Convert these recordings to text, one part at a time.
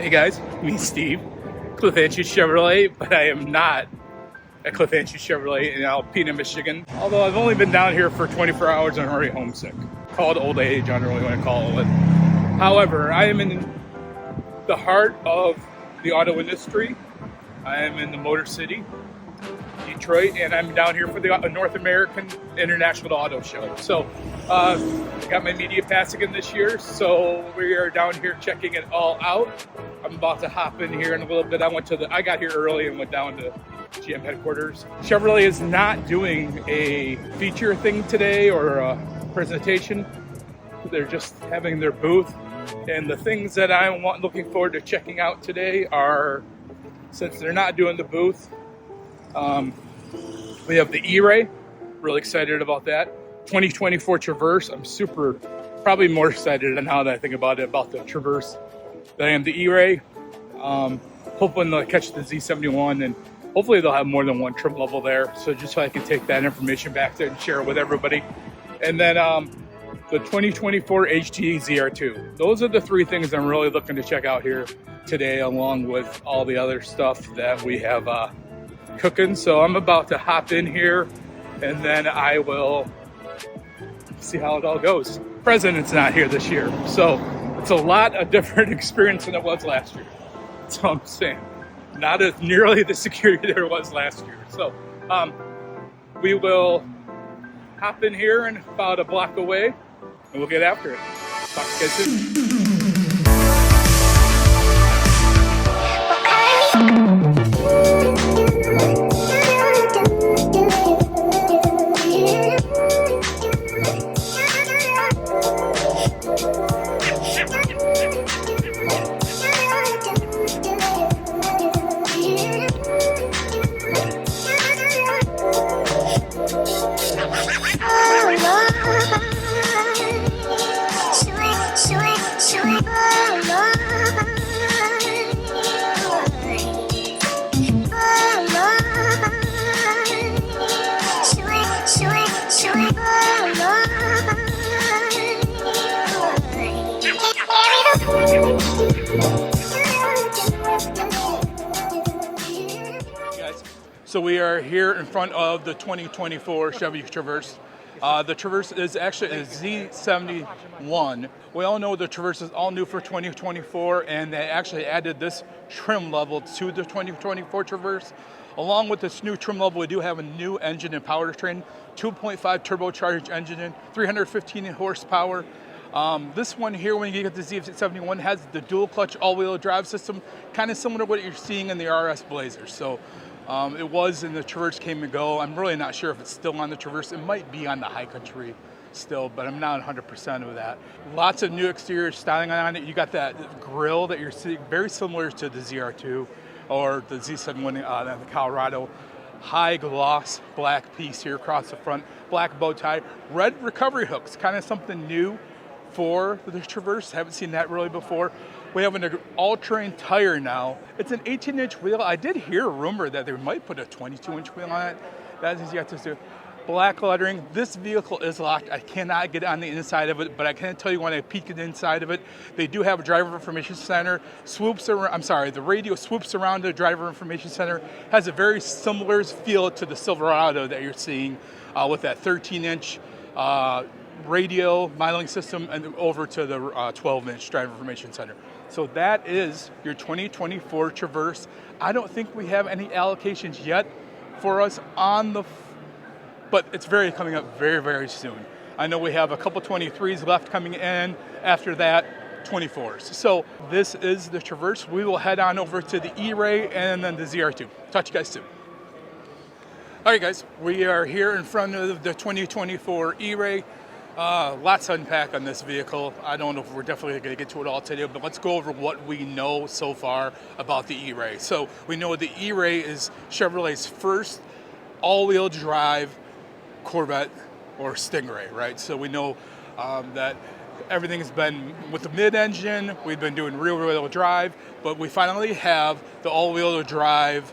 Hey guys, me Steve, Cliff Anshu Chevrolet, but I am not at Cliff Anshu Chevrolet in Alpena, Michigan. Although I've only been down here for 24 hours and I'm already homesick. Called old age, I don't really want to call it. However, I am in the heart of the auto industry. I am in the Motor City, Detroit, and I'm down here for the North American International Auto Show. So I got my media pass again this year, so we are down here checking it all out. I'm about to hop in here in a little bit. I got here early and went down to GM headquarters. Chevrolet is not doing a feature thing today or a presentation. They're just having their booth. And the things that I'm looking forward to checking out today are, since they're not doing the booth, we have the ERay. Really excited about that. 2024 Traverse. I'm probably more excited now that I think about it, about the Traverse than I am the ERay. Hoping they'll catch the Z71, and hopefully they'll have more than one trim level there. So just so I can take that information back there and share it with everybody. And then the 2024 HT ZR2. Those are the three things I'm really looking to check out here today, along with all the other stuff that we have cooking. So I'm about to hop in here, and then I will see how it all goes. President's not here this year, so it's a lot of different experience than it was last year. That's all I'm saying. Not as nearly the security there was last year. So we will hop in here and about a block away, and we'll get after it. Talk to you guys soon. So we are here in front of the 2024 Chevy Traverse. The Traverse is actually a Z71. We all know the Traverse is all new for 2024, and they actually added this trim level to the 2024 Traverse. Along with this new trim level, we do have a new engine and powertrain, 2.5 turbocharged engine, 315 horsepower. This one here, when you get the Z71, has the dual clutch all-wheel drive system, kind of similar to what you're seeing in the RS Blazer. So it was in the Traverse came and go. I'm really not sure if it's still on the Traverse. It might be on the High Country still, but I'm not 100% of that. Lots of new exterior styling on it. You got that grille that you're seeing, very similar to the ZR2 or the Z71, the Colorado. High gloss black piece here across the front, black bow tie, red recovery hooks, kind of something new for the Traverse. Haven't seen that really before. We have an all-terrain tire now. It's an 18-inch wheel. I did hear a rumor that they might put a 22-inch wheel on it. That is yet to see. Black lettering. This vehicle is locked. I cannot get on the inside of it, but I can tell you when I peek at the inside of it, they do have a driver information center. The radio swoops around the driver information center. Has a very similar feel to the Silverado that you're seeing with that 13-inch radio modeling system, and over to the 12-inch driver information center. So that is your 2024 Traverse. I don't think we have any allocations yet for us but it's coming up very, very soon. I know we have a couple 23s left coming in. After that, 24s. So this is the Traverse. We will head on over to the ERay and then the ZR2. Talk to you guys soon. All right, guys, we are here in front of the 2024 ERay. Lots to unpack on this vehicle. I don't know if we're definitely going to get to it all today, but let's go over what we know so far about the ERay. So we know the ERay is Chevrolet's first all-wheel drive Corvette or Stingray, right? So we know that everything's been with the mid-engine. We've been doing rear-wheel drive, but we finally have the all-wheel drive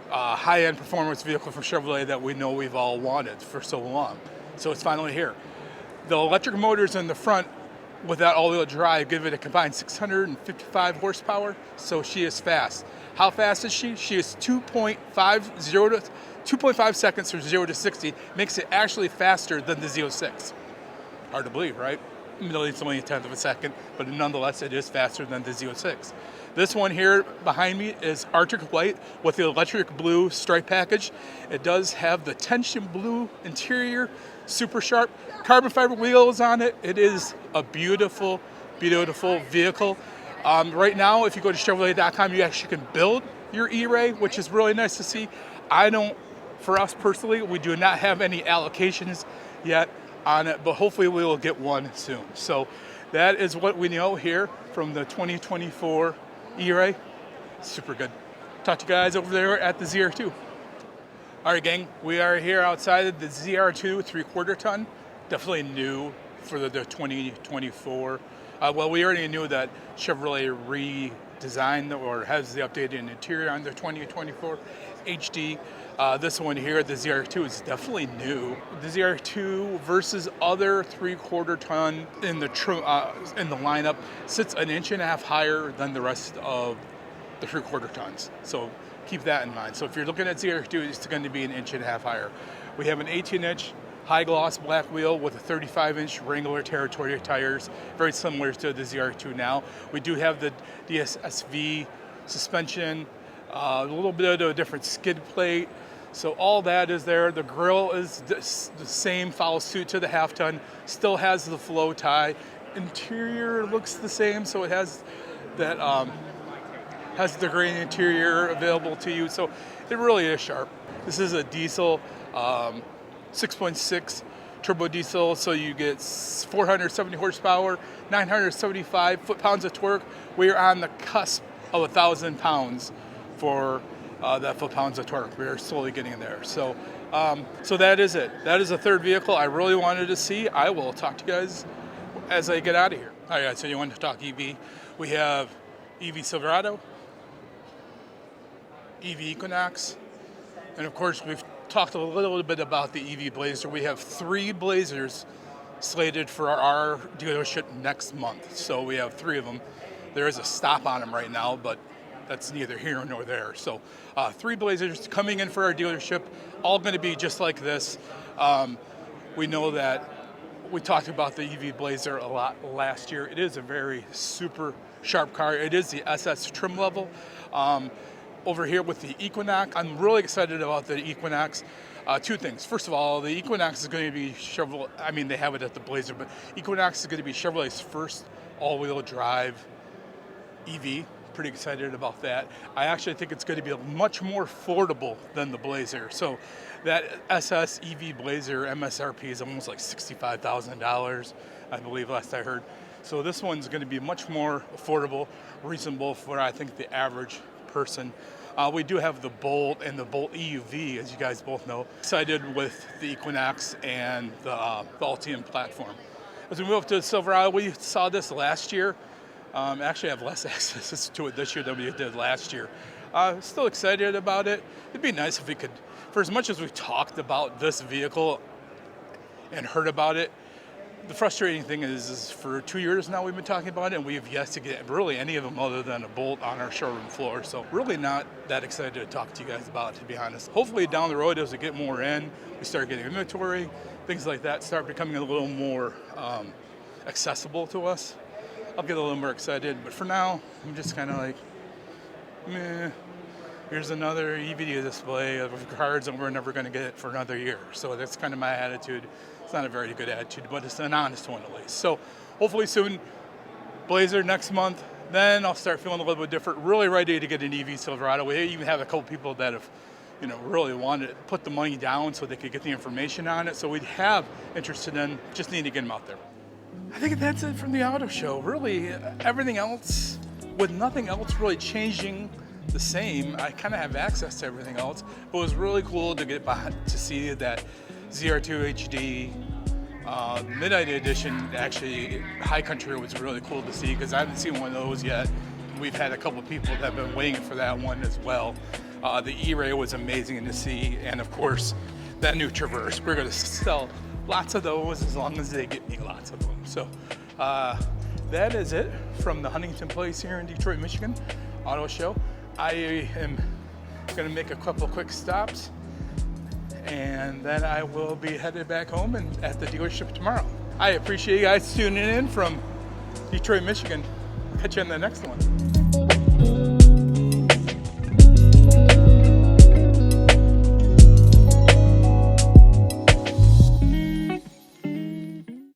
high-end performance vehicle from Chevrolet that we know we've all wanted for so long. So it's finally here. The electric motors in the front with that all-wheel drive, give it a combined 655 horsepower, so she is fast. How fast is she? She is 2.5 seconds from 0 to 60, makes it actually faster than the Z06. Hard to believe, right? It's only a tenth of a second, but nonetheless, it is faster than the Z06. This one here behind me is Arctic White with the electric blue stripe package. It does have the tension blue interior, super sharp carbon fiber wheels on it. It is a beautiful, beautiful vehicle. Right now, if you go to Chevrolet.com, you actually can build your ERay, which is really nice to see. For us personally, we do not have any allocations yet on it, but hopefully we will get one soon. So that is what we know here from the 2024 ERay. Super good. Talk to you guys over there at the ZR2. All right, gang, we are here outside of the ZR2 3/4 ton. Definitely new for the 2024. Well, we already knew that Chevrolet redesigned or has the updated interior on the 2024 HD. This one here, the ZR2, is definitely new. The ZR2 versus other 3/4 ton in the lineup sits 1.5 inches higher than the rest of the 3/4 tons. So keep that in mind. So if you're looking at ZR2, it's going to be 1.5 inches higher. We have an 18-inch high gloss black wheel with a 35-inch Wrangler Territory tires, very similar to the ZR2 now. We do have the DSSV suspension, a little bit of a different skid plate. So all that is there. The grille is the same, follows suit to the half ton, still has the flow tie. Interior looks the same, so it has that has the gray interior available to you. So it really is sharp. This is a diesel 6.6 turbo diesel, so you get 470 horsepower, 975 foot-pounds of torque. We are on the cusp of 1,000 pounds for that foot-pounds of torque. We're slowly getting there. So that is it. That is the third vehicle I really wanted to see. I will talk to you guys as I get out of here. All right, so you want to talk EV. We have EV Silverado, EV Equinox, and of course we've talked a little bit about the EV Blazer. We have 3 Blazers slated for our dealership next month. So we have 3 of them. There is a stop on them right now, but that's neither here nor there. So 3 Blazers coming in for our dealership, all going to be just like this. We know that we talked about the EV Blazer a lot last year. It is a very super sharp car. It is the SS trim level. Over here with the Equinox, I'm really excited about the Equinox. 2 things. First of all, the Equinox is going to be Chevrolet. I mean, they have it at the Blazer, but Equinox is going to be Chevrolet's first all-wheel drive EV. Pretty excited about that. I actually think it's going to be much more affordable than the Blazer. So that SS EV Blazer MSRP is almost like $65,000, I believe, last I heard. So this one's going to be much more affordable, reasonable for, I think, the average person. We do have the Bolt and the Bolt EUV, as you guys both know. Excited with the Equinox and the Altium platform. As we move up to the Silverado, we saw this last year. Actually, I have less access to it this year than we did last year. Still excited about it. It'd be nice if we could, for as much as we talked about this vehicle and heard about it, the frustrating thing is for 2 years now we've been talking about it, and we have yet to get really any of them other than a Bolt on our showroom floor. So really not that excited to talk to you guys about it, to be honest. Hopefully down the road as we get more in, we start getting inventory, things like that start becoming a little more accessible to us. I'll get a little more excited, but for now, I'm just kind of like, meh. Here's another EV display of cards, and we're never going to get it for another year. So that's kind of my attitude. It's not a very good attitude, but it's an honest one at least. So hopefully soon, Blazer next month. Then I'll start feeling a little bit different. Really ready to get an EV Silverado. We even have a couple people that have, really wanted to put the money down so they could get the information on it. So we'd have interested in, just need to get them out there. I think that's it from the auto show. Really, everything else, with nothing else really changing the same, I kind of have access to everything else. But it was really cool to get to see that ZR2 HD Midnight Edition. Actually, High Country was really cool to see because I haven't seen one of those yet. We've had a couple people that have been waiting for that one as well. The ERay was amazing to see, and of course, that new Traverse. We're going to sell lots of those as long as they get me lots of them. So That is it from the Huntington Place here in Detroit, Michigan auto show. I am going to make a couple quick stops, and then I will be headed back home and at the dealership tomorrow. I appreciate you guys tuning in from Detroit, Michigan. Catch you on the next one.